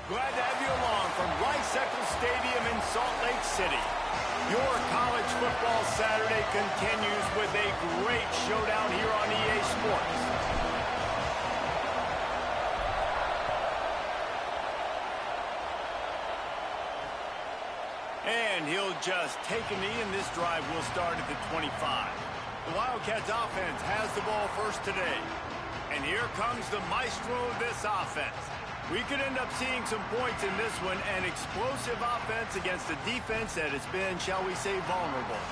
Glad to have you along from Rice-Eccles Stadium in Salt Lake City. Your college football Saturday continues with a great showdown here on EA Sports. And he'll just take a knee, and this drive will start at the 25. The Wildcats offense has the ball first today. And here comes the maestro of this offense. We could end up seeing some points in this one, an explosive offense against a defense that has been, shall we say, vulnerable.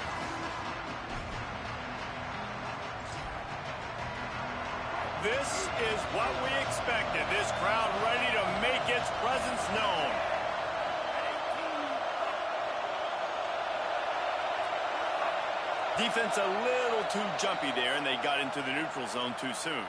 This is what we expected. This crowd ready to make its presence known. Defense a little too jumpy there, and they got into the neutral zone too soon.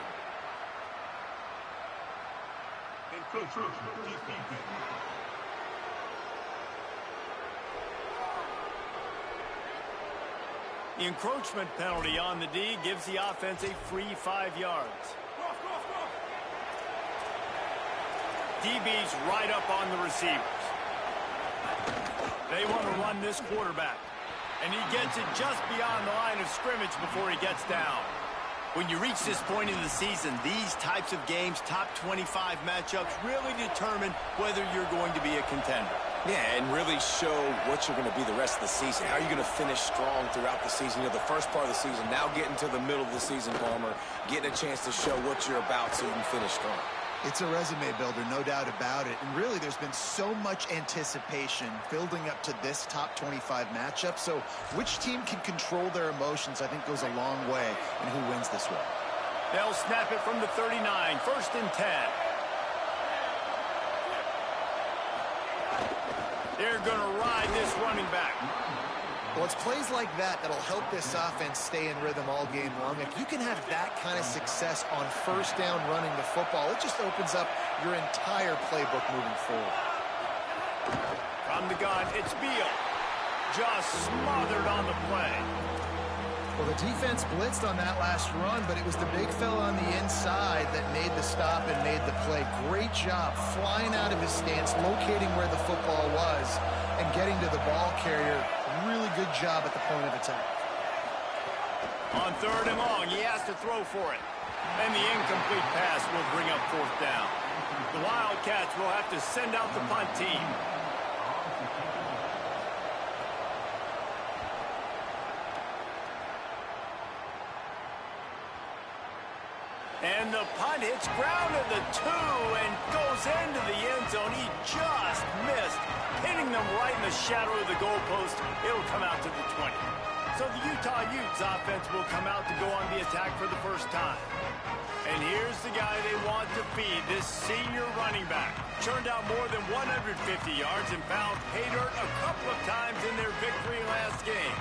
The encroachment penalty on the D gives the offense a free 5 yards. DB's right up on the receivers. They want to run this quarterback. And he gets it just beyond the line of scrimmage before he gets down. When you reach this point in the season, these types of games, top 25 matchups, really determine whether you're going to be a contender. Yeah, and really show what you're going to be the rest of the season. How are you going to finish strong throughout the season? You know, the first part of the season, now getting to the middle of the season, Palmer, getting a chance to show what you're about so you can finish strong. It's a resume builder, no doubt about it. And really, there's been so much anticipation building up to this top 25 matchup. So which team can control their emotions, I think, goes a long way in who wins this one. They'll snap it from the 39, 1st and 10. They're going to ride this running back. Well, it's plays like that that'll help this offense stay in rhythm all game long. If you can have that kind of success on first down running the football, it just opens up your entire playbook moving forward. From the gun, it's Beal. Just smothered on the play. Well, the defense blitzed on that last run, but it was the big fella on the inside that made the stop and made the play. Great job flying out of his stance, locating where the football was, and getting to the ball carrier. Really good job at the point of attack. On 3rd and long, he has to throw for it. And the incomplete pass will bring up 4th down. The Wildcats will have to send out the punt team. And the punt hits ground at the 2 and goes into the end zone. He just missed, hitting them right in the shadow of the goalpost. It'll come out to the 20. So the Utah Utes offense will come out to go on the attack for the first time. And here's the guy they want to feed, this senior running back. Churned out more than 150 yards and found pay dirt a couple of times in their victory last game.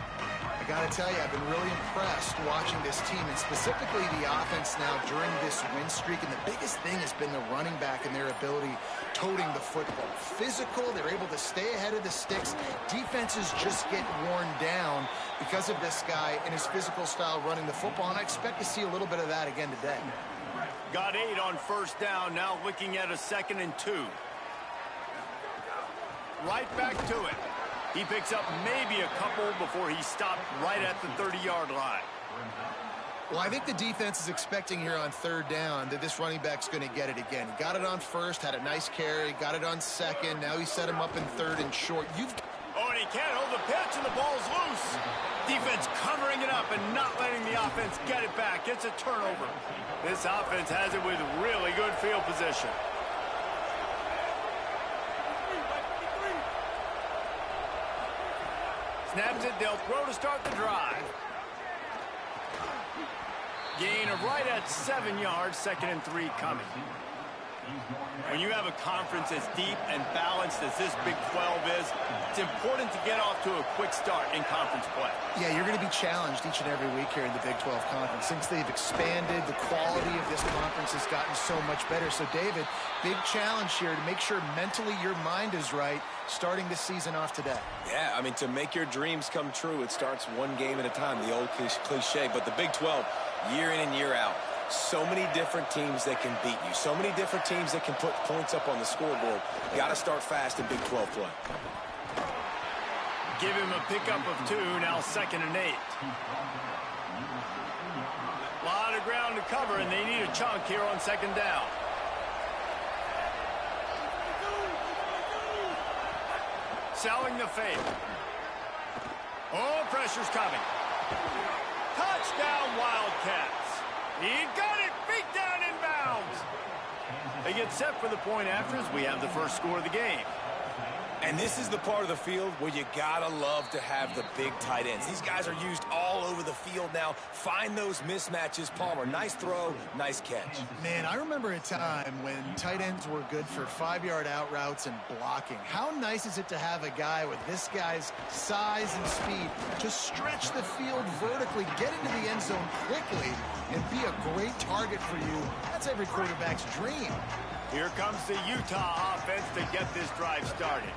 I got to tell you, I've been really impressed watching this team, and specifically the offense now during this win streak. And the biggest thing has been the running back and their ability toting the football. Physical, they're able to stay ahead of the sticks. Defenses just get worn down because of this guy and his physical style running the football, and I expect to see a little bit of that again today. Got 8 on 1st down, now looking at a 2nd and 2. Right back to it. He picks up maybe a couple before he stopped right at the 30-yard line. Well, I think the defense is expecting here on 3rd down that this running back's going to get it again. He got it on 1st, had a nice carry, got it on 2nd. Now he set him up in 3rd and short. Oh, and he can't hold the pitch, and the ball's loose. Defense covering it up and not letting the offense get it back. It's a turnover. This offense has it with really good field position. Snaps it, they'll throw to start the drive. Gain of right at 7 yards, 2nd and 3 coming. When you have a conference as deep and balanced as this Big 12 is, it's important to get off to a quick start in conference play. Yeah, you're going to be challenged each and every week here in the Big 12 Conference. Since they've expanded, the quality of this conference has gotten so much better. So, David, big challenge here to make sure mentally your mind is right starting this season off today. Yeah, I mean, to make your dreams come true, it starts one game at a time, the old cliche. But the Big 12, year in and year out, So many different teams that can beat you. So many different teams that can put points up on the scoreboard. You got to start fast in Big 12 play. Give him a pickup of 2, now 2nd and 8. A lot of ground to cover, and they need a chunk here on 2nd down. Selling the fake. Oh, pressure's coming. Touchdown, Wildcats. He got it. Beat down inbounds. They get set for the point after as we have the first score of the game. And this is the part of the field where you gotta love to have the big tight ends. These guys are used all over the field now. Find those mismatches. Palmer, nice throw, nice catch. Man, I remember a time when tight ends were good for 5-yard out routes and blocking. How nice is it to have a guy with this guy's size and speed to stretch the field vertically, get into the end zone quickly, and be a great target for you? That's every quarterback's dream. Here comes the Utah offense to get this drive started.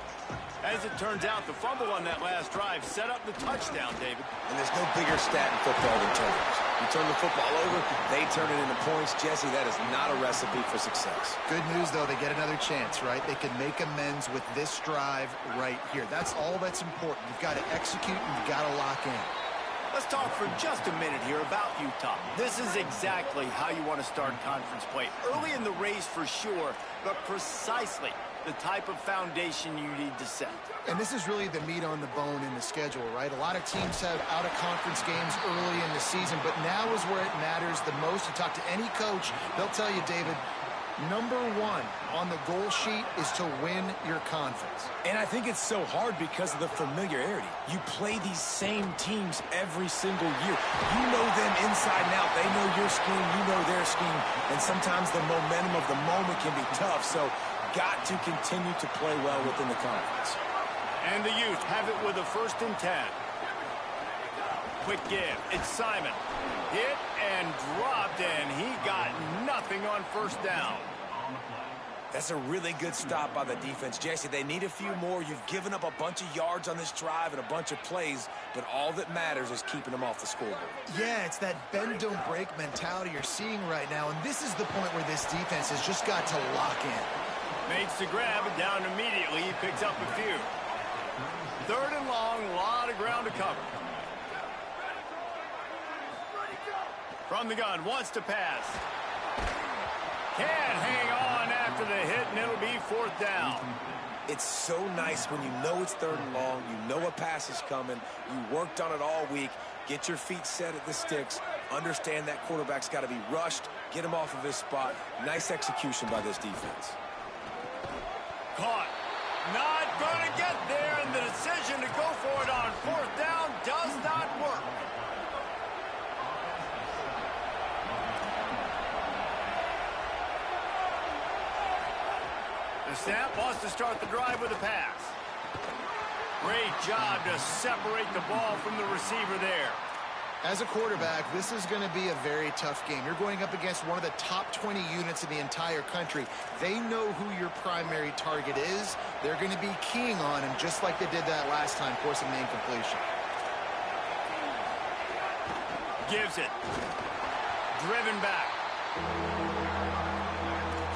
As it turns out, the fumble on that last drive set up the touchdown, David. And there's no bigger stat in football than turnovers. You turn the football over, they turn it into points. Jesse, that is not a recipe for success. Good news, though, they get another chance, right? They can make amends with this drive right here. That's all that's important. You've got to execute and you've got to lock in. Let's talk for just a minute here about Utah. This is exactly how you want to start conference play. Early in the race for sure, but precisely the type of foundation you need to set. And this is really the meat on the bone in the schedule, right? A lot of teams have out-of-conference games early in the season, but now is where it matters the most. You talk to any coach, they'll tell you, David, number 1 on the goal sheet is to win your conference. And I think it's so hard because of the familiarity. You play these same teams every single year. You know them inside and out. They know your scheme, you know their scheme, and sometimes the momentum of the moment can be tough, so got to continue to play well within the conference. And the Utes have it with a 1st and 10. Quick give. It's Simon. Hit and dropped, and he got nothing on 1st down. That's a really good stop by the defense. Jesse, they need a few more. You've given up a bunch of yards on this drive and a bunch of plays, but all that matters is keeping them off the scoreboard. Yeah, it's that bend, don't break mentality you're seeing right now, and this is the point where this defense has just got to lock in. Makes the grab, and down immediately. He picks up a few. 3rd and long, a lot of ground to cover. From the gun, wants to pass. Can't hang on after the hit, and it'll be 4th down. It's so nice when you know it's 3rd and long, you know a pass is coming, you worked on it all week, get your feet set at the sticks, understand that quarterback's got to be rushed, get him off of his spot. Nice execution by this defense. Caught. Not going to get there, and the decision to go for it on 4th down does not work. The snap wants to start the drive with a pass. Great job to separate the ball from the receiver there. As a quarterback, this is going to be a very tough game. You're going up against one of the top 20 units in the entire country. They know who your primary target is. They're going to be keying on him just like they did that last time, forcing the incompletion. Gives it. Driven back.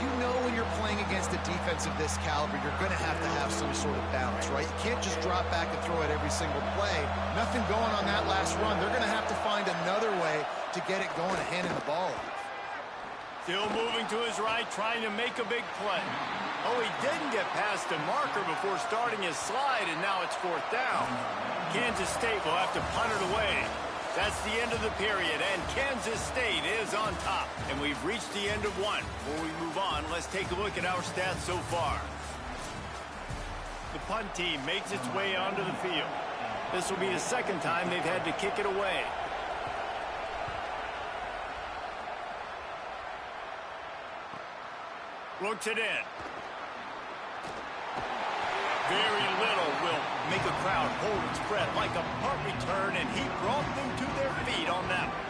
You know when you're playing against a defense of this caliber, you're going to have some sort of balance, right? You can't just drop back and throw it every single play. Nothing going on that last run. They're going to have to find another way to get it going and handing the ball off. Still moving to his right, trying to make a big play. Oh, he didn't get past the marker before starting his slide, and now it's 4th down. Kansas State will have to punt it away. That's the end of the period, and Kansas State is on top. And we've reached the end of one. Before we move on, let's take a look at our stats so far. The punt team makes its way onto the field. This will be the 2nd time they've had to kick it away. Looks it in. Very little will make a crowd hold its breath like a punt return, and he brought them to their feet on that one.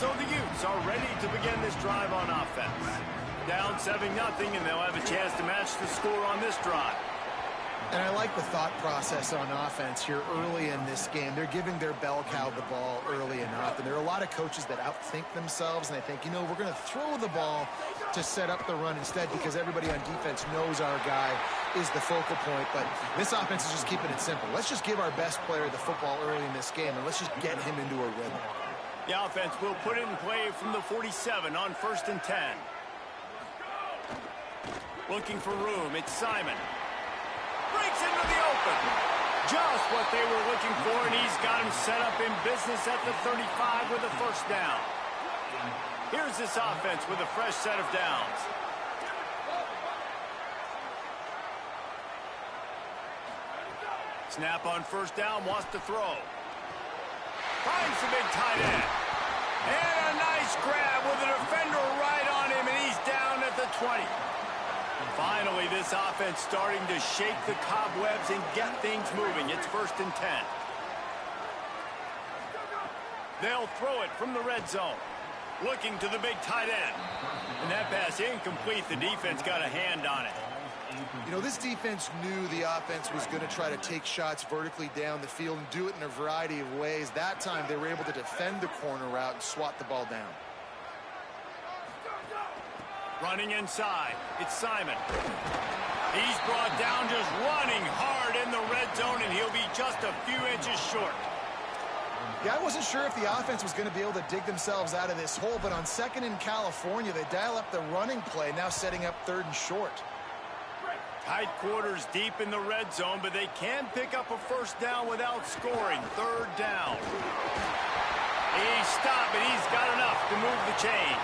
So the Utes are ready to begin this drive on offense. Down 7-0, and they'll have a chance to match the score on this drive. And I like the thought process on offense here early in this game. They're giving their bell cow the ball early enough. And there are a lot of coaches that outthink themselves, and they think, you know, we're going to throw the ball to set up the run instead because everybody on defense knows our guy is the focal point. But this offense is just keeping it simple. Let's just give our best player the football early in this game, and let's just get him into a rhythm. The offense will put it in play from the 47 on 1st and 10. Looking for room, it's Simon. Breaks into the open. Just what they were looking for, and he's got him set up in business at the 35 with a first down. Here's this offense with a fresh set of downs. Snap on 1st down, wants to throw. Finds the big tight end. And a nice grab with a defender right on him, and he's down at the 20. Finally, this offense starting to shake the cobwebs and get things moving. It's 1st and 10. They'll throw it from the red zone. Looking to the big tight end. And that pass incomplete. The defense got a hand on it. You know, this defense knew the offense was going to try to take shots vertically down the field and do it in a variety of ways. That time, they were able to defend the corner route and swat the ball down. Running inside, it's Simon. He's brought down just running hard in the red zone, and he'll be just a few inches short. Yeah, I wasn't sure if the offense was going to be able to dig themselves out of this hole, but on 2nd in California, they dial up the running play, now setting up 3rd and short. Tight quarters deep in the red zone, but they can pick up a first down without scoring. 3rd down. He stopped, but he's got enough to move the chain.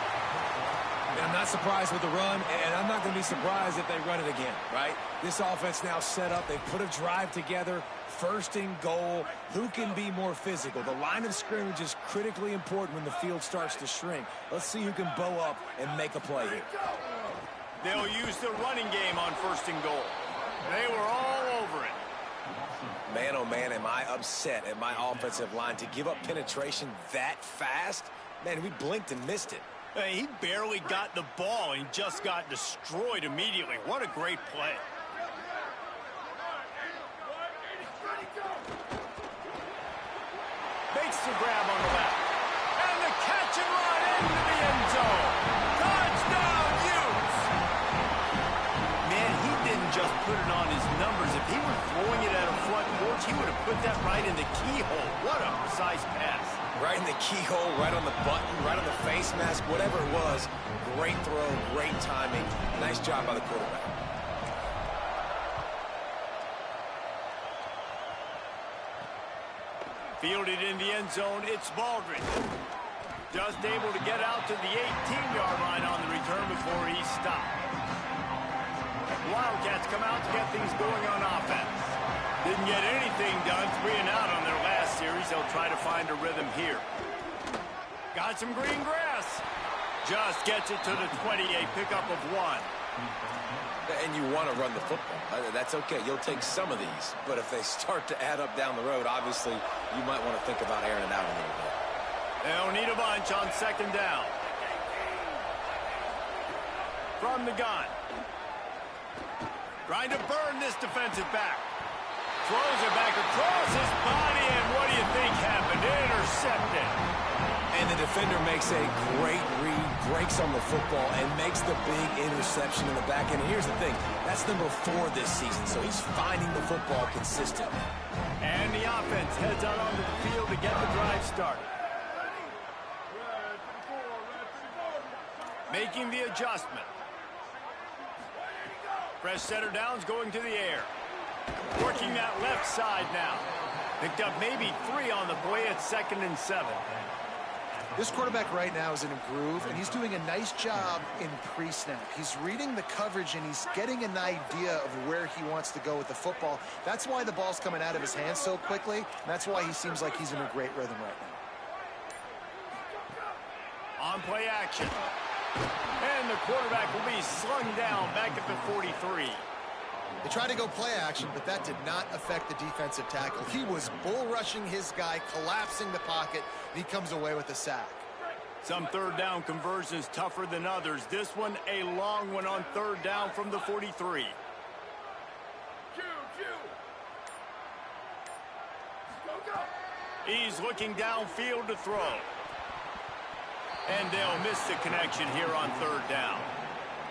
I'm not surprised with the run, and I'm not going to be surprised if they run it again, right? This offense now set up. They put a drive together. 1st and goal. Who can be more physical? The line of scrimmage is critically important when the field starts to shrink. Let's see who can bow up and make a play here. They'll use the running game on 1st and goal. They were all over it. Man, oh man, am I upset at my offensive line to give up penetration that fast? Man, we blinked and missed it. He barely got the ball and just got destroyed immediately. What a great play. Makes the grab on the left. And the catch and run into the end zone. Touchdown, Utes! Man, he didn't just put it on his numbers. If he were throwing it at a front porch, he would have put that right in the keyhole. What a precise pass. Right in the keyhole, right on the button, right on the face mask, whatever it was. Great throw, great timing. Nice job by the quarterback. Fielded in the end zone, it's Baldwin. Just able to get out to the 18-yard line on the return before he's stopped. Wildcats come out to get things going on offense. Didn't get anything done, 3 and out on their last series. They'll try to find a rhythm here. Got some green grass. Just gets it to the 20, a pickup of 1. And you want to run the football. That's okay. You'll take some of these. But if they start to add up down the road, obviously, you might want to think about airing it out a little bit. They'll need a bunch on 2nd down. From the gun. Trying to burn this defensive back. Throws it back across his body, and what do you think happened? Intercepted. And the defender makes a great read, breaks on the football, and makes the big interception in the back end. And here's the thing, that's number 4 this season, so he's finding the football consistently. And the offense heads out onto the field to get the drive started. Making the adjustment. Fresh setter downs going to the air. Working that left side now. Picked up maybe 3 on the play at 2nd and 7. This quarterback right now is in a groove, and he's doing a nice job in pre-snap. He's reading the coverage, and he's getting an idea of where he wants to go with the football. That's why the ball's coming out of his hands so quickly, and that's why he seems like he's in a great rhythm right now. On play action. And the quarterback will be slung down back at the 43. They tried to go play action, but that did not affect the defensive tackle. He was bull rushing his guy, collapsing the pocket, and he comes away with a sack. Some 3rd down conversions tougher than others. This one a long one on 3rd down from the 43. He's looking downfield to throw. And they'll miss the connection here on third down.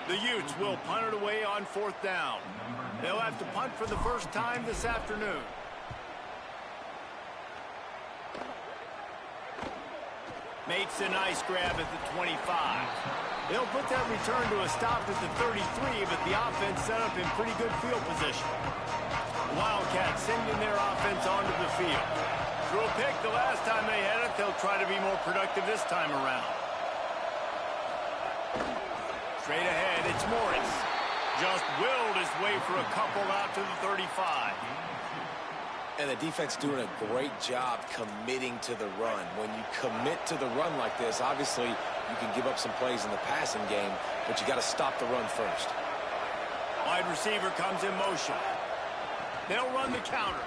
The Utes will punt it away on fourth down. They'll have to punt for the first time this afternoon. Makes a nice grab at the 25. They'll put that return to a stop at the 33, but the offense set up in pretty good field position. Wildcats sending their offense onto the field. Threw a pick the last time they had it. They'll try to be more productive this time around. Straight ahead, it's Morris. Just willed his way for a couple out to the 35. And the defense doing a great job committing to the run. When you commit to the run like this, obviously you can give up some plays in the passing game, but you got to stop the run first. Wide receiver comes in motion. They'll run the counter.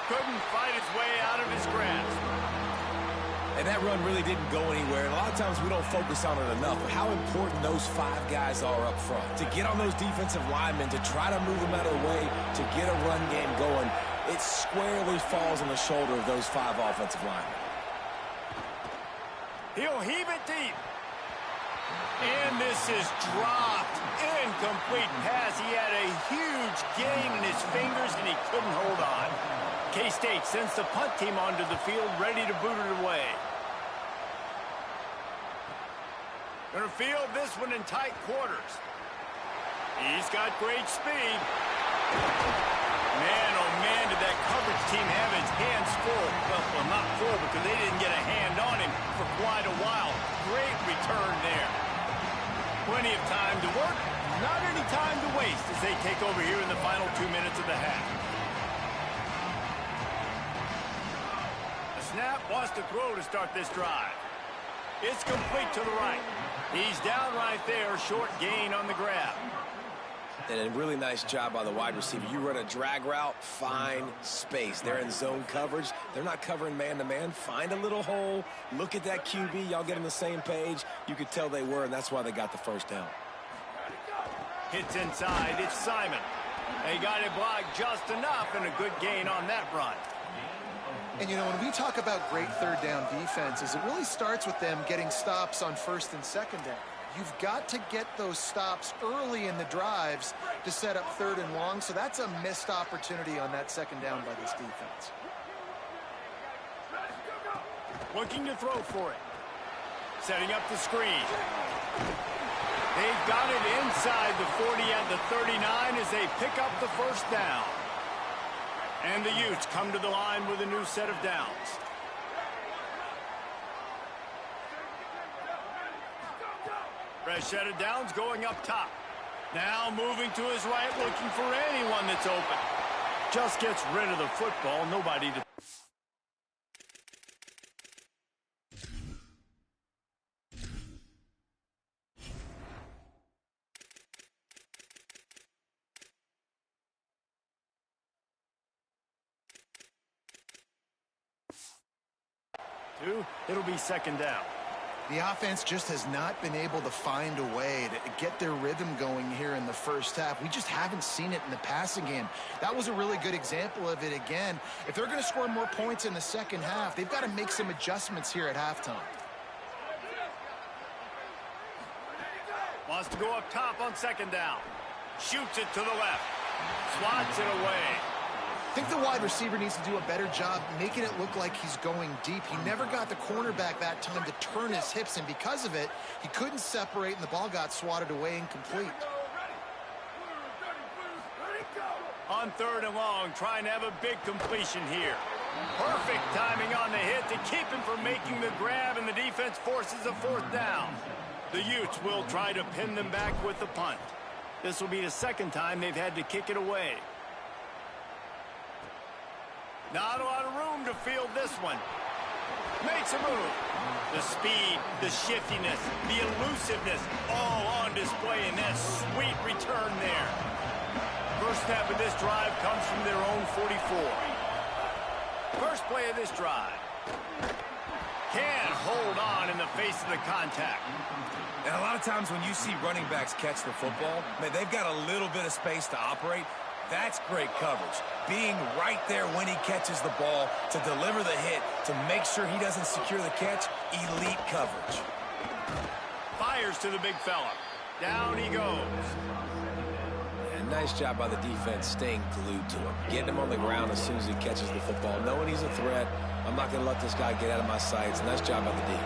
Couldn't fight his way out of his grasp. And that run really didn't go anywhere. And a lot of times we don't focus on it enough, but how important those 5 guys are up front. To get on those defensive linemen, to try to move them out of the way, to get a run game going, it squarely falls on the shoulder of those 5 offensive linemen. He'll heave it deep. And this is dropped. Incomplete pass. He had a huge gain in his fingers, and he couldn't hold on. K-State sends the punt team onto the field, ready to boot it away. Gonna field this one in tight quarters. He's got great speed. Man, oh man, did that coverage team have its hands full. Well, not full because they didn't get a hand on him for quite a while. Great return there. Plenty of time to work, not any time to waste as they take over here in the final 2 minutes of the half. The snap wants to throw to start this drive. It's complete to the right. He's down right there, short gain on the grab. And a really nice job by the wide receiver. You run a drag route, find space. They're in zone coverage. They're not covering man-to-man. Find a little hole. Look at that QB. Y'all get on the same page. You could tell they were, and that's why they got the first down. Hits inside. It's Simon. They got it blocked just enough, and a good gain on that run. And, you know, when we talk about great third down defenses, it really starts with them getting stops on first and second down. You've got to get those stops early in the drives to set up third and long, so that's a missed opportunity on that second down by this defense. Looking to throw for it. Setting up the screen. They've got it inside the 40 and the 39 as they pick up the first down. And the Utes come to the line with a new set of downs. Fresh set of downs going up top. Now moving to his right, looking for anyone that's open. Just gets rid of the football. Nobody to... It'll be second down. The offense just has not been able to find a way to get their rhythm going here in the first half. We just haven't seen it in the passing game. That was a really good example of it again. If they're going to score more points in the second half, they've got to make some adjustments here at halftime. Wants to go up top on second down. Shoots it to the left. Swats it away. I think the wide receiver needs to do a better job making it look like he's going deep. He never got the cornerback that time to turn his hips, and because of it, he couldn't separate, and the ball got swatted away incomplete. On third and long, trying to have a big completion here. Perfect timing on the hit to keep him from making the grab, and the defense forces a fourth down. The Utes will try to pin them back with the punt. This will be the second time they've had to kick it away. Not a lot of room to field this one. Makes a move. The speed, the shiftiness, the elusiveness, all on display in that sweet return there. First snap of this drive comes from their own 44. First play of this drive. Can't hold on in the face of the contact. And a lot of times when you see running backs catch the football, man, they've got a little bit of space to operate. That's great coverage. Being right there when he catches the ball to deliver the hit, to make sure he doesn't secure the catch, elite coverage. Fires to the big fella. Down he goes. And nice job by the defense staying glued to him. Getting him on the ground as soon as he catches the football. Knowing he's a threat, I'm not going to let this guy get out of my sights. Nice job by the D.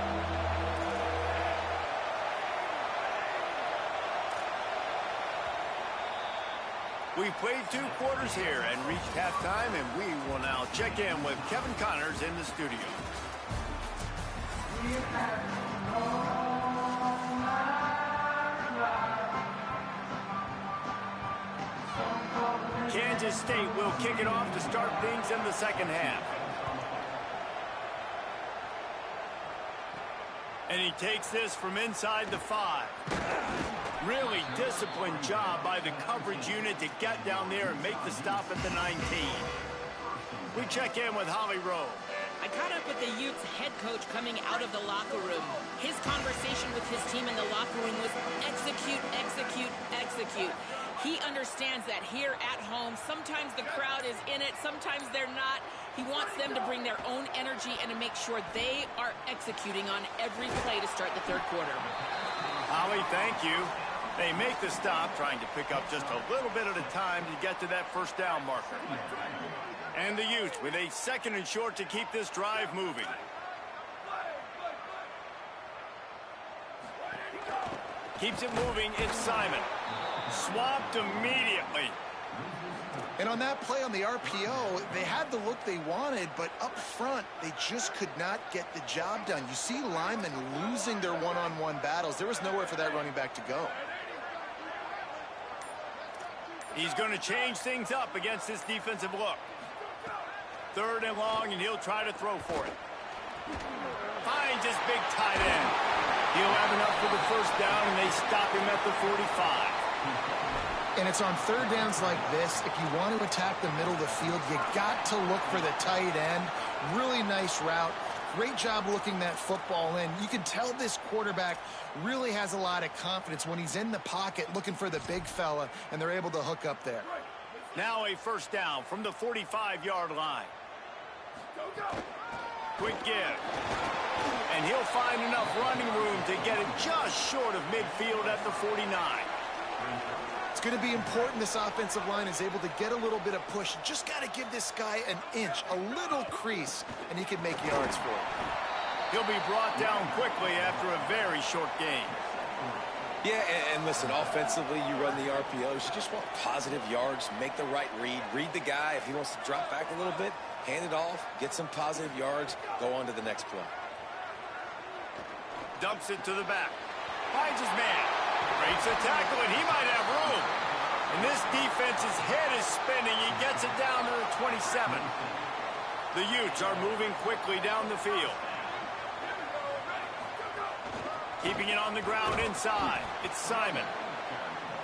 We've played 2 quarters here and reached halftime, and we will now check in with Kevin Connors in the studio. Kansas State will kick it off to start things in the second half. And he takes this from inside the 5. Really disciplined job by the coverage unit to get down there and make the stop at the 19. We check in with Holly Rowe. I caught up with the Utes head coach coming out of the locker room. His conversation with his team in the locker room was execute, execute, execute. He understands that here at home, sometimes the crowd is in it, sometimes they're not. He wants them to bring their own energy and to make sure they are executing on every play to start the third quarter. Holly, thank you. They make the stop, trying to pick up just a little bit at a time to get to that first down marker. And the Utes with a 2nd and short to keep this drive moving. Keeps it moving, it's Simon. Swapped immediately. And on that play on the RPO, they had the look they wanted, but up front, they just could not get the job done. You see linemen losing their one-on-one battles. There was nowhere for that running back to go. He's going to change things up against this defensive look. 3rd and long, and he'll try to throw for it. Finds his big tight end. He'll have enough for the first down, and they stop him at the 45. And it's on 3rd downs like this, if you want to attack the middle of the field, you got to look for the tight end. Really nice route. Great job looking that football in. You can tell this quarterback really has a lot of confidence when he's in the pocket looking for the big fella, and they're able to hook up there. Now a first down from the 45-yard line. Quick give. And he'll find enough running room to get it just short of midfield at the 49. It's going to be important this offensive line is able to get a little bit of push. Just got to give this guy an inch, a little crease, and he can make yards for it. He'll be brought down quickly after a very short game. Yeah, and listen, offensively, you run the RPOs. You just want positive yards, make the right read the guy. If he wants to drop back a little bit, hand it off, get some positive yards, go on to the next play. Dumps it to the back. Finds his man. Breaks a tackle, and he might have room. And this defense's head is spinning. He gets it down to the 27. The Utes are moving quickly down the field. Keeping it on the ground inside. It's Simon.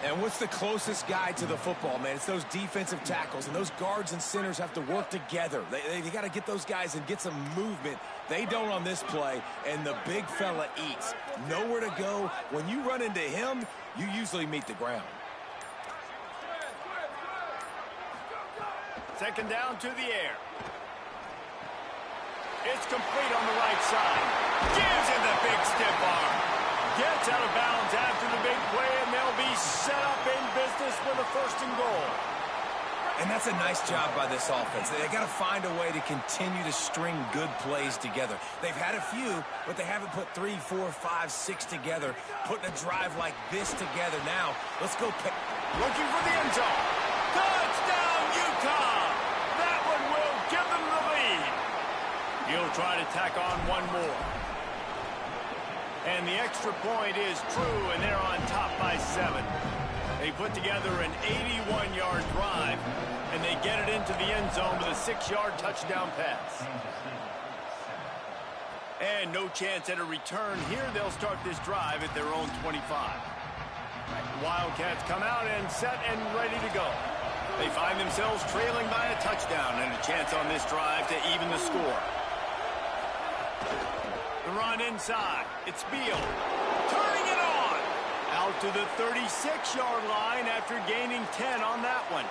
And what's the closest guy to the football, man? It's those defensive tackles, and those guards and centers have to work together. They got to get those guys and get some movement. They don't on this play, and the big fella eats. Nowhere to go. When you run into him, you usually meet the ground. 2nd down to the air. It's complete on the right side. Gives him the big stiff arm. Gets out of bounds after the big play, and they'll be set up in business with a 1st and goal. And that's a nice job by this offense. They got to find a way to continue to string good plays together. They've had a few, but they haven't put 3, 4, 5, 6 together. Putting a drive like this together now. Let's go pick. Looking for the end zone. Touchdown, Utah! That one will give them the lead. He'll try to tack on one more. And the extra point is true, and they're on top by 7. They put together an 81-yard drive, and they get it into the end zone with a 6-yard touchdown pass. And no chance at a return here. They'll start this drive at their own 25. The Wildcats come out and set and ready to go. They find themselves trailing by a touchdown and a chance on this drive to even the score. The run inside. It's Beal. Turning it on. Out to the 36-yard line after gaining 10 on that one.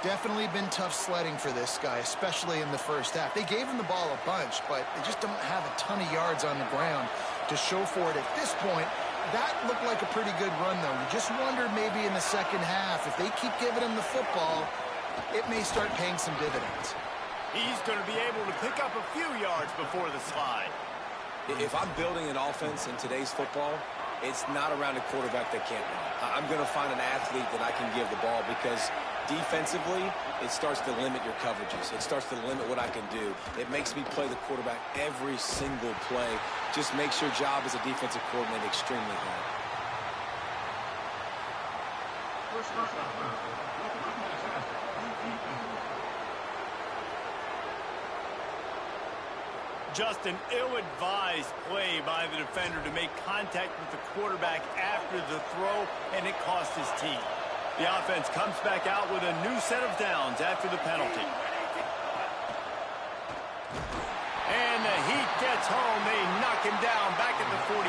Definitely been tough sledding for this guy, especially in the first half. They gave him the ball a bunch, but they just don't have a ton of yards on the ground to show for it at this point. That looked like a pretty good run, though. You just wonder maybe in the second half, if they keep giving him the football, it may start paying some dividends. He's going to be able to pick up a few yards before the slide. If I'm building an offense in today's football, it's not around a quarterback that can't run. I'm going to find an athlete that I can give the ball because defensively, it starts to limit your coverages. It starts to limit what I can do. It makes me play the quarterback every single play. Just makes your job as a defensive coordinator extremely hard. Just an ill-advised play by the defender to make contact with the quarterback after the throw, and it cost his team. The offense comes back out with a new set of downs after the penalty. And the Heat gets home. They knock him down back at the 45.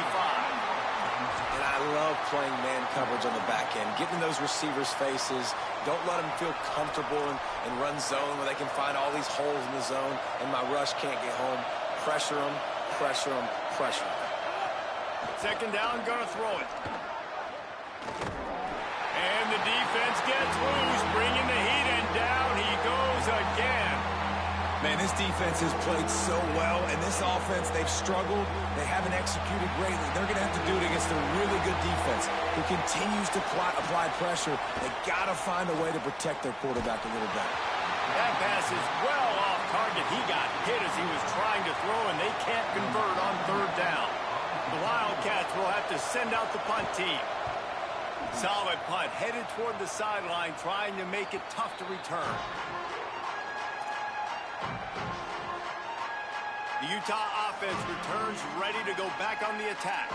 And I love playing man coverage on the back end, getting those receivers' faces. Don't let them feel comfortable and run zone where they can find all these holes in the zone, and my rush can't get home. Pressure them, pressure them, pressure them. Second down, gonna throw it. And the defense gets loose, bringing the Heat, and down he goes again. Man, this defense has played so well, and this offense, they've struggled. They haven't executed greatly. They're going to have to do it against a really good defense who continues to apply pressure. They got to find a way to protect their quarterback a little better. That pass is well off target. He got hit as he was trying to throw, and they can't convert on third down. The Wildcats will have to send out the punt team. Solid punt, headed toward the sideline, trying to make it tough to return. The Utah offense returns ready to go back on the attack.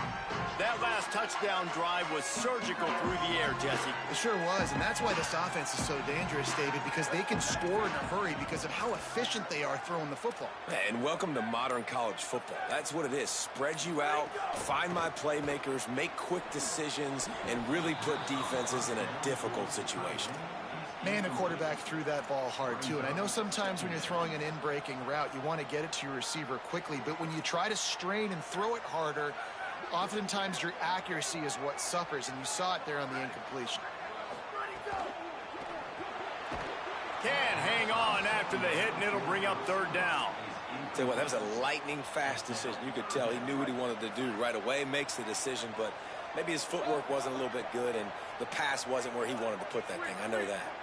That last touchdown drive was surgical through the air, Jesse. It sure was, and that's why this offense is so dangerous, David, because they can score in a hurry because of how efficient they are throwing the football. And welcome to modern college football. That's what it is. Spread you out, find my playmakers, make quick decisions, and really put defenses in a difficult situation. Man, the quarterback threw that ball hard, too. And I know sometimes when you're throwing an in-breaking route, you want to get it to your receiver quickly. But when you try to strain and throw it harder, oftentimes your accuracy is what suffers. And you saw it there on the incompletion. Can't hang on after the hit, and it'll bring up third down. Tell you what, that was a lightning-fast decision. You could tell he knew what he wanted to do right away, makes the decision, but maybe his footwork wasn't a little bit good, and the pass wasn't where he wanted to put that thing. I know that.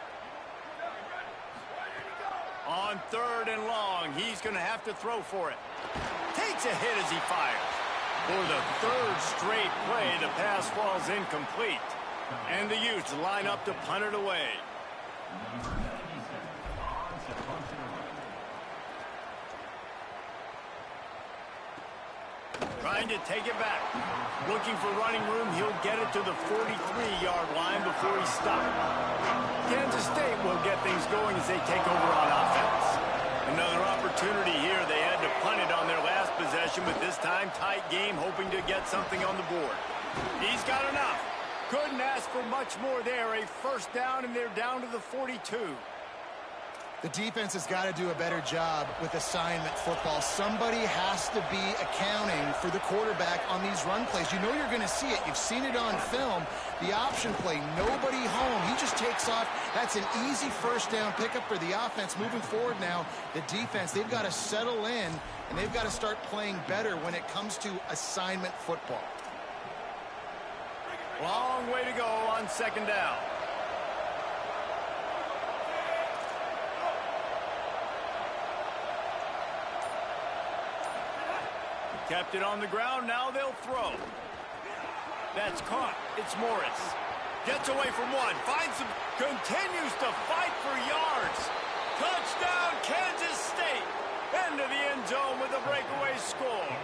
On third and long, he's going to have to throw for it. Takes a hit as he fires. For the third straight play, the pass falls incomplete. And the Utes line up to punt it away. Trying to take it back. Looking for running room, he'll get it to the 43-yard line before he's stopped. Kansas State will get things going as they take over on offense. Another opportunity here. They had to punt it on their last possession, but this time tight game, hoping to get something on the board. He's got enough. Couldn't ask for much more there. A first down, and they're down to the 42. The defense has got to do a better job with assignment football. Somebody has to be accounting for the quarterback on these run plays. You know you're going to see it. You've seen it on film. The option play, nobody home. He just takes off. That's an easy first down pickup for the offense. Moving forward now, the defense, they've got to settle in, and they've got to start playing better when it comes to assignment football. Long way to go on second down. Kept it on the ground, now they'll throw. That's caught. It's Morris. Gets away from one, finds him, continues to fight for yards. Touchdown, Kansas State. Into the end zone with a breakaway score.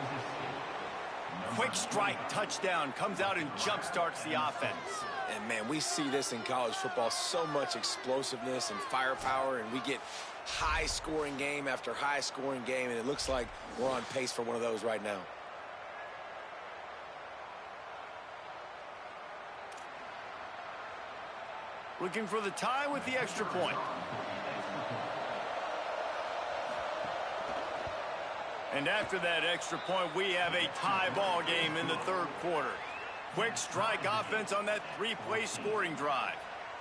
Quick strike touchdown, comes out and jump-starts the offense. And, man, we see this in college football, so much explosiveness and firepower, and we get high-scoring game after high-scoring game, and it looks like we're on pace for one of those right now. looking for the tie with the extra point. And after that extra point, we have a tie ball game in the third quarter. Quick strike offense on that three-play scoring drive.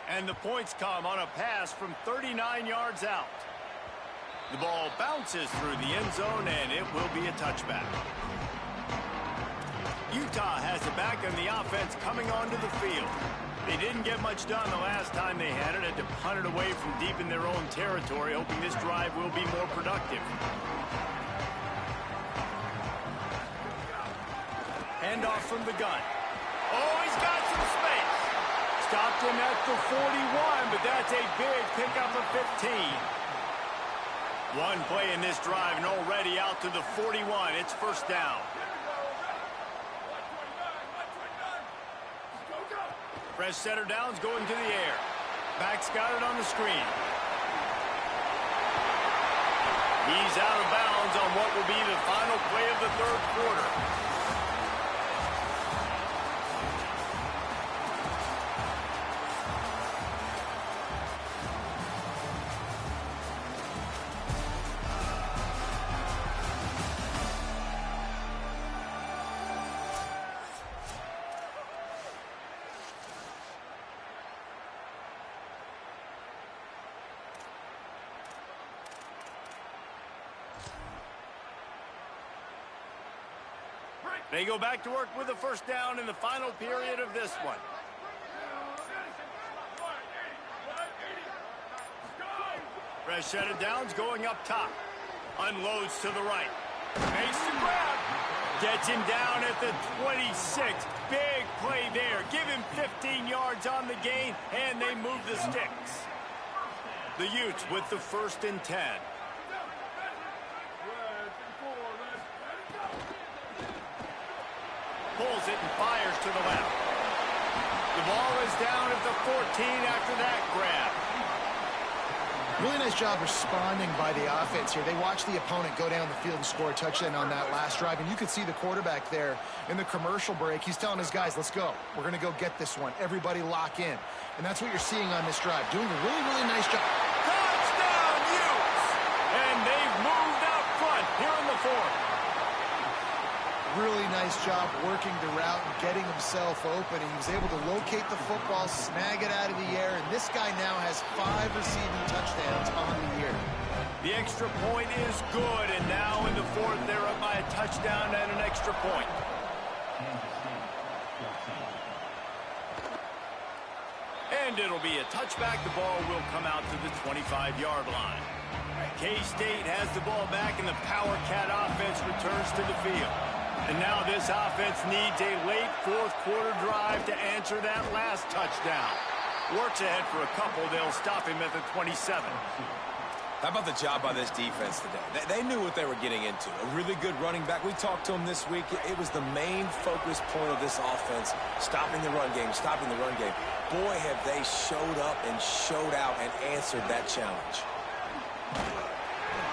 And the points come on a pass from 39 yards out. The ball bounces through the end zone, and it will be a touchback. Utah has it back on the offense coming onto the field. They didn't get much done the last time they had it. Had to punt it away from deep in their own territory, hoping this drive will be more productive. Handoff from the gun. Oh, he's got some space. Stopped him at the 41, but that's a big pickup of 15. One play in this drive and already out to the 41. It's first down. Fresh setter downs going to the air. Back's got it on the screen. He's out of bounds on what will be the final play of the third quarter. They go back to work with a first down in the final period of this one. Fresh set of downs going up top. Unloads to the right. Makes the grab. Gets him down at the 26. Big play there. Give him 15 yards on the gain, and they move the sticks. The Utes with the 1st and 10. Pulls it and fires to the left. The ball is down at the 14 after that grab. Really nice job responding by the offense here. They watched the opponent go down the field and score a touchdown on that last drive, and you could see the quarterback there in the commercial break. He's telling his guys, let's go. We're going to go get this one. Everybody lock in. And that's what you're seeing on this drive. Doing a really, really nice job. Touchdown, Utes! And they've moved out front here in the fourth. Really nice job working the route and getting himself open. He was able to locate the football, snag it out of the air, and this guy now has 5 receiving touchdowns on the year. The extra point is good, and now in the fourth, they're up by a touchdown and an extra point. And it'll be a touchback. The ball will come out to the 25-yard line. K-State has the ball back, and the Power Cat offense returns to the field. And now this offense needs a late fourth quarter drive to answer that last touchdown. Works ahead for a couple. They'll stop him at the 27. How about the job by this defense today? They knew what they were getting into. A really good running back. We talked to him this week. It was the main focus point of this offense, stopping the run game, stopping the run game. Boy, have they showed up and showed out and answered that challenge.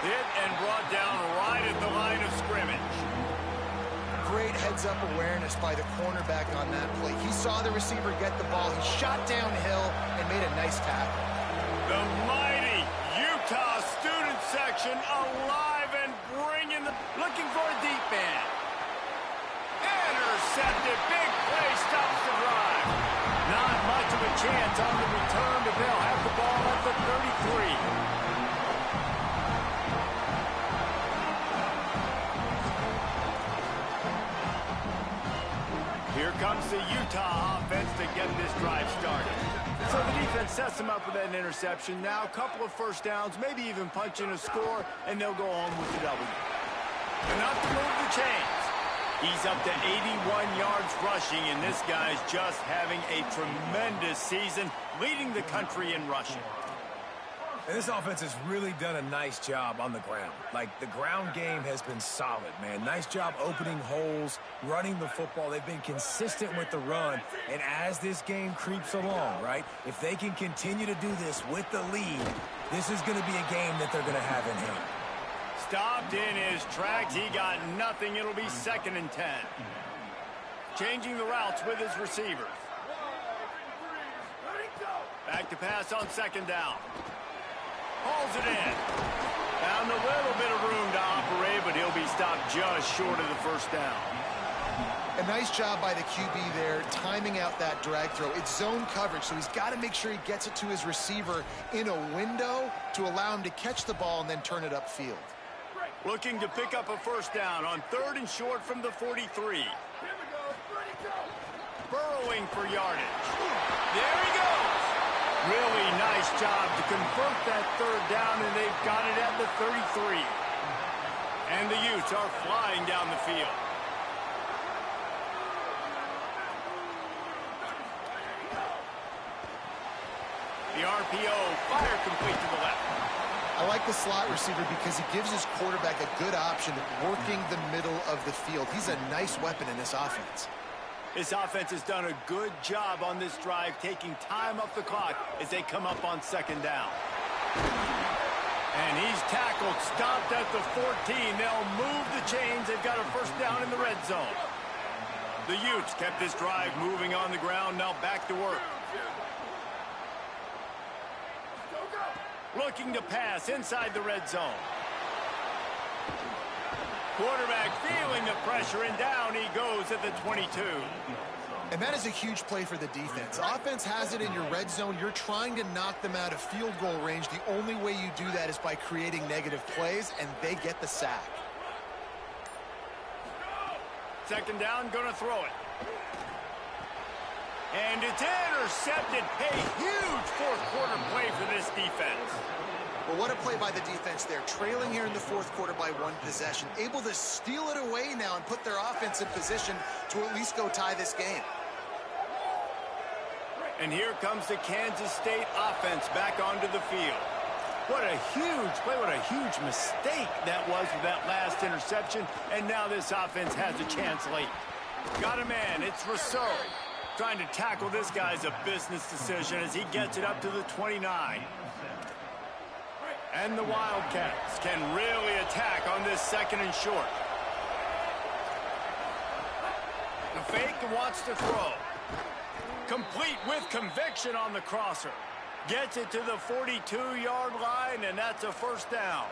Hit and brought down right at the line of scrimmage. Great heads-up awareness by the cornerback on that play. He saw the receiver get the ball. He shot downhill and made a nice tackle. The mighty Utah student section alive and looking for a deep man. Intercepted. Big play stops the drive. Not much of a chance on the return, but they'll have the ball at the 33. Here comes the Utah offense to get this drive started. So the defense sets them up with that interception. Now a couple of first downs, maybe even punching a score, and they'll go home with the W. Enough to move the chains. He's up to 81 yards rushing, and this guy's just having a tremendous season, leading the country in rushing. And this offense has really done a nice job on the ground. Like, the ground game has been solid, man. Nice job opening holes, running the football. They've been consistent with the run. And as this game creeps along, right, if they can continue to do this with the lead, this is going to be a game that they're going to have in hand. Stopped in his tracks. He got nothing. It'll be 2nd and 10. Changing the routes with his receivers. Back Quarterback to pass on second down. Hauls it in. Found a little bit of room to operate, but he'll be stopped just short of the first down. A nice job by the QB there, timing out that drag throw. It's zone coverage, so he's got to make sure he gets it to his receiver in a window to allow him to catch the ball and then turn it upfield. Looking to pick up a first down on 3rd and short from the 43. Burrowing for yardage. There he goes. Really nice job to convert that 3rd down, and they've got it at the 33. And the Utes are flying down the field. The RPO, fire complete to the left. I like the slot receiver because he gives his quarterback a good option working the middle of the field. He's a nice weapon in this offense. This offense has done a good job on this drive, taking time off the clock as they come up on second down. And he's tackled, stopped at the 14. They'll move the chains. They've got a first down in the red zone. The Utes kept this drive moving on the ground. Now back to work. Looking to pass inside the red zone. Quarterback feeling the pressure, and down he goes at the 22. And that is a huge play for the defense. Offense has it in your red zone. You're trying to knock them out of field goal range. The only way you do that is by creating negative plays, and they get the sack. Second down, gonna throw it. And it's intercepted. A huge fourth quarter play for this defense. Well, what a play by the defense there. Trailing here in the fourth quarter by 1 possession. Able to steal it away now and put their offense in position to at least go tie this game. And here comes the Kansas State offense back onto the field. What a huge play, what a huge mistake that was with that last interception. And now this offense has a chance late. Got a man, it's Rousseau. Trying to tackle this guy's a business decision as he gets it up to the 29. And the Wildcats can really attack on this 2nd and short. The fake wants to throw. Complete with conviction on the crosser. Gets it to the 42-yard line, and that's a first down.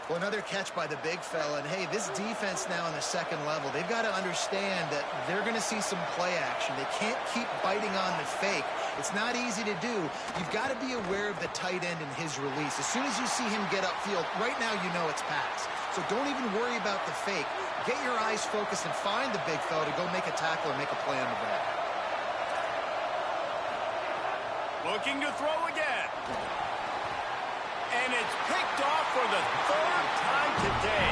Well, another catch by the big fella. And, hey, this defense now on the second level, they've got to understand that they're going to see some play action. They can't keep biting on the fake. It's not easy to do. You've got to be aware of the tight end and his release. As soon as you see him get upfield, right now you know it's pass. So don't even worry about the fake. Get your eyes focused and find the big fella to go make a tackle or make a play on the ball. Looking to throw again. And it's picked off for the 3rd time today.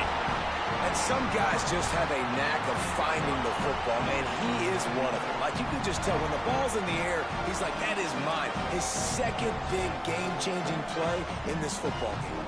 And some guys just have a knack of finding the football, and he is one of them. Like, you can just tell when the ball's in the air, he's like, that is mine. His 2nd big game-changing play in this football game.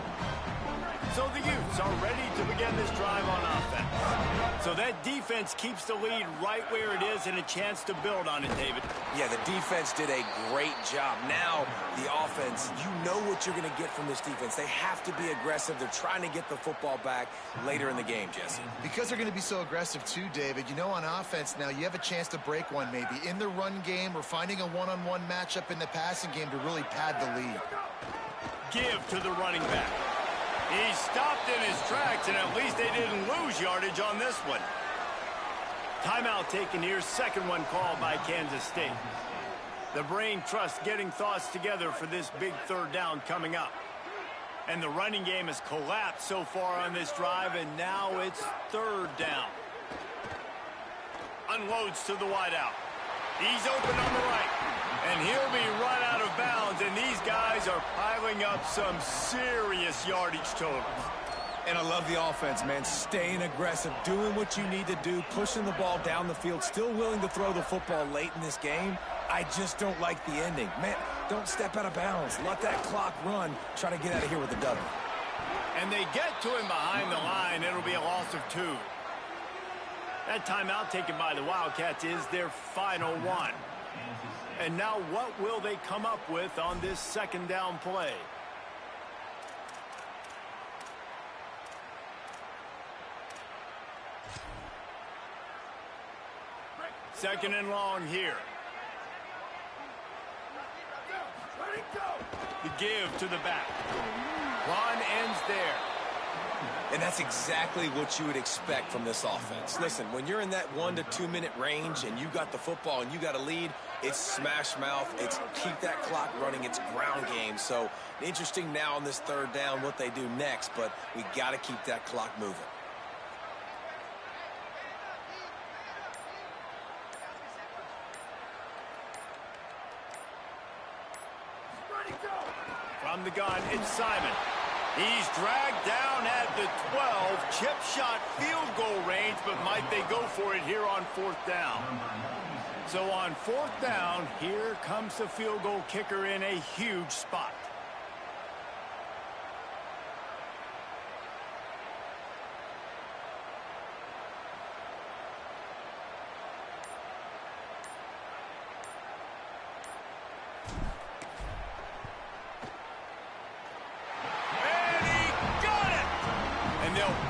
So the Utes are ready to begin this drive on offense. So that defense keeps the lead right where it is and a chance to build on it, David. Yeah, the defense did a great job. Now, the offense, you know what you're going to get from this defense. They have to be aggressive. They're trying to get the football back later in the game, Jesse. Because they're going to be so aggressive too, David, you know on offense now you have a chance to break one maybe. In the run game or finding a one-on-one matchup in the passing game to really pad the lead. Give to the running back. He stopped in his tracks, and at least they didn't lose yardage on this one. Timeout taken here, 2nd one called by Kansas State. The brain trust getting thoughts together for this big 3rd down coming up. And the running game has collapsed so far on this drive, and now it's 3rd down. Unloads to the wideout. He's open on the right. And he'll be run out of bounds, and these guys are piling up some serious yardage totals. And I love the offense, man. Staying aggressive, doing what you need to do, pushing the ball down the field, still willing to throw the football late in this game. I just don't like the ending. Man, don't step out of bounds. Let that clock run. Try to get out of here with a W. And they get to him behind the line. It'll be a loss of 2. That timeout taken by the Wildcats is their final one. And now what will they come up with on this 2nd down play? Second and long here. The give to the back. Run ends there. And that's exactly what you would expect from this offense. Listen, when you're in that 1 to 2 minute range and you got the football and you got a lead, it's smash mouth, it's keep that clock running, it's ground game. So interesting now on this third down what they do next, but we got to keep that clock moving. From the gun, it's Simon. He's dragged down at the 12. Chip shot field goal range, but might they go for it here on 4th down? So on 4th down, here comes the field goal kicker in a huge spot.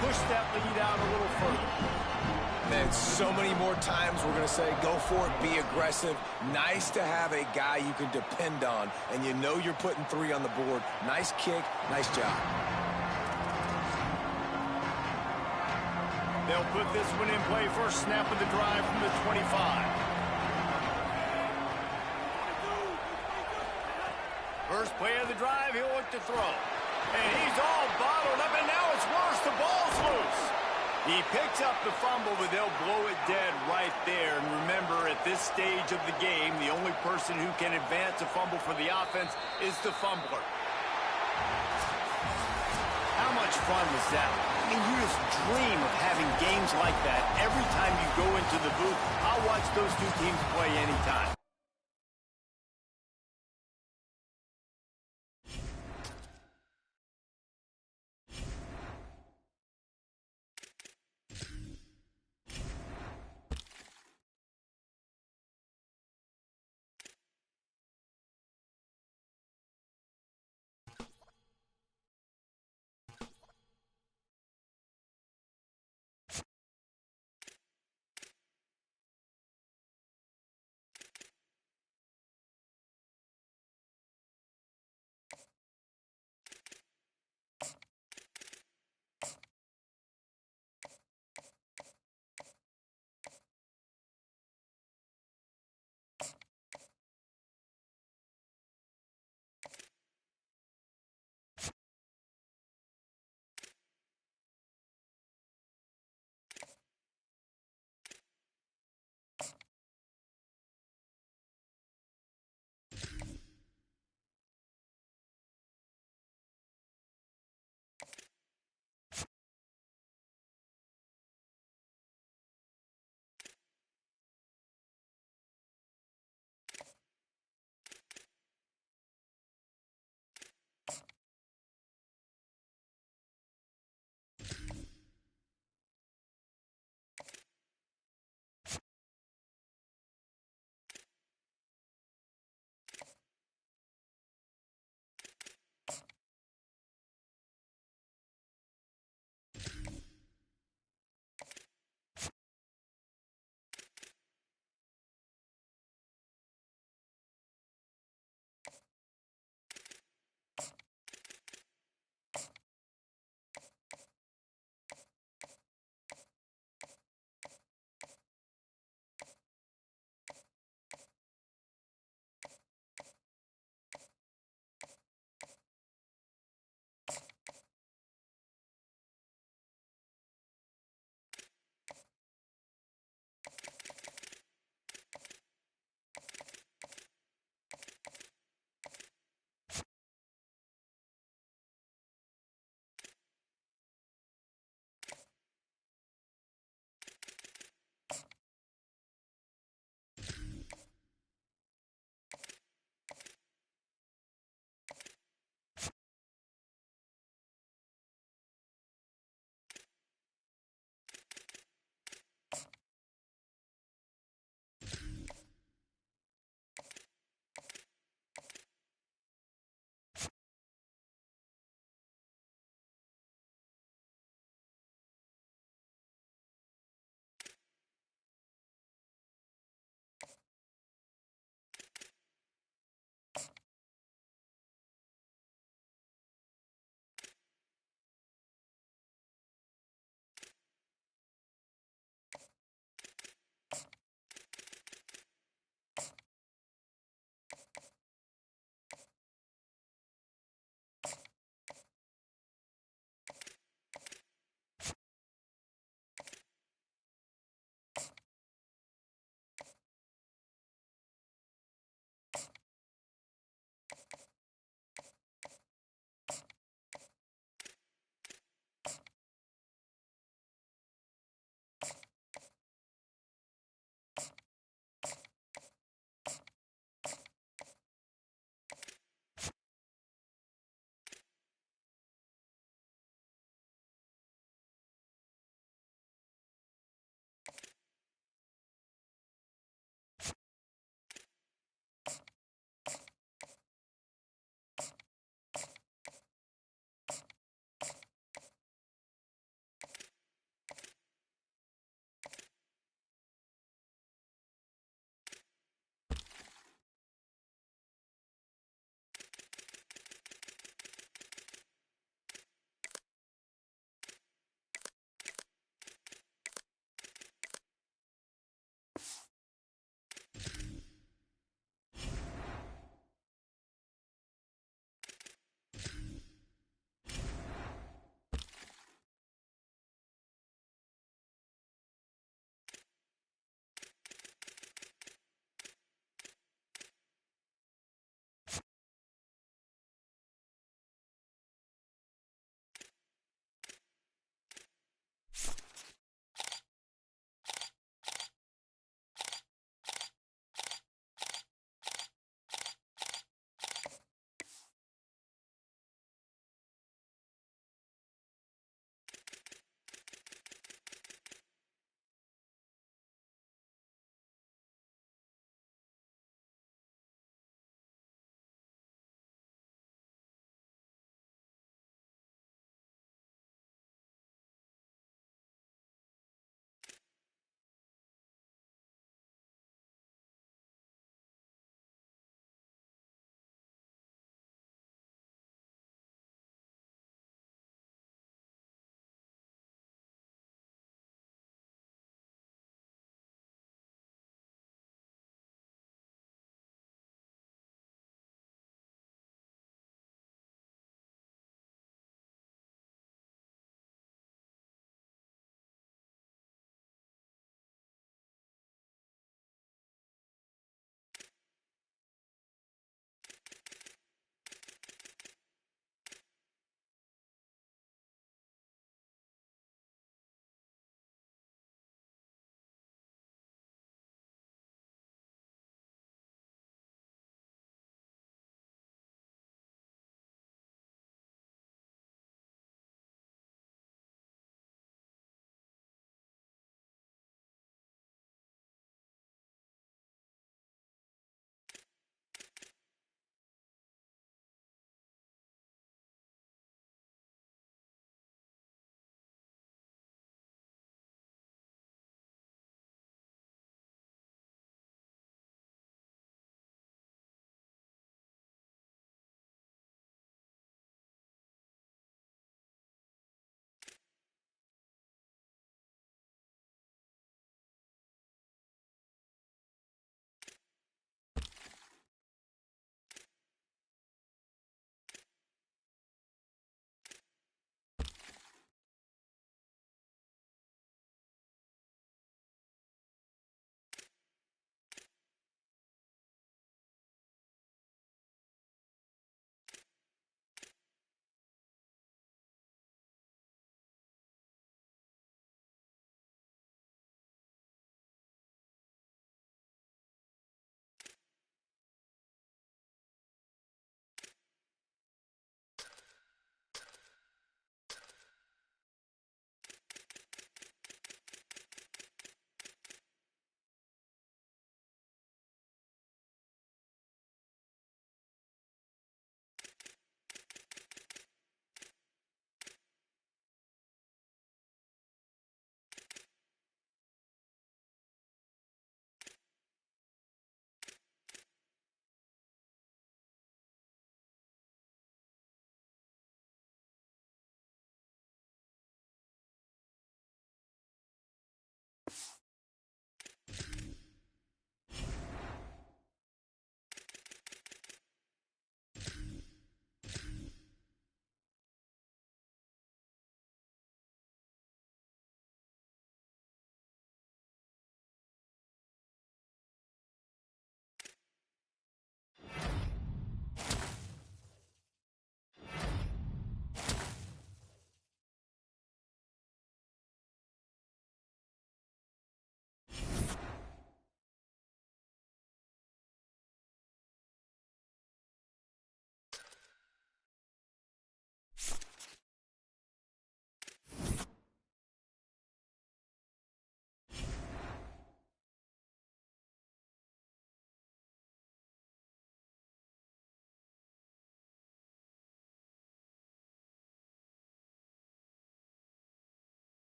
Push that lead out a little further. Man, so many more times we're going to say go for it, be aggressive. Nice to have a guy you can depend on, and you know you're putting 3 on the board. Nice kick, nice job. They'll put this one in play. First snap of the drive from the 25. First play of the drive, he'll look to throw. And he's all bottled up, and now it's worse. The ball's loose. He picks up the fumble, but they'll blow it dead right there. And remember, at this stage of the game, the only person who can advance a fumble for the offense is the fumbler. How much fun was that? I mean, you just dream of having games like that every time you go into the booth. I'll watch those two teams play anytime.